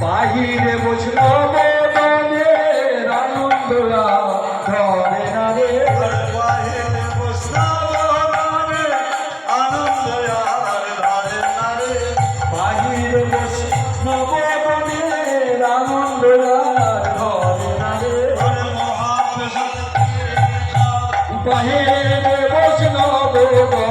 বাহিরে বসলো মনের আনন্দ ধরে না রে, বাহিরে বসলো মনের আনন্দ ধরে না রে, বাহিরে বসলো মনের আনন্দ ধরে না রে, বাহিরে বসলো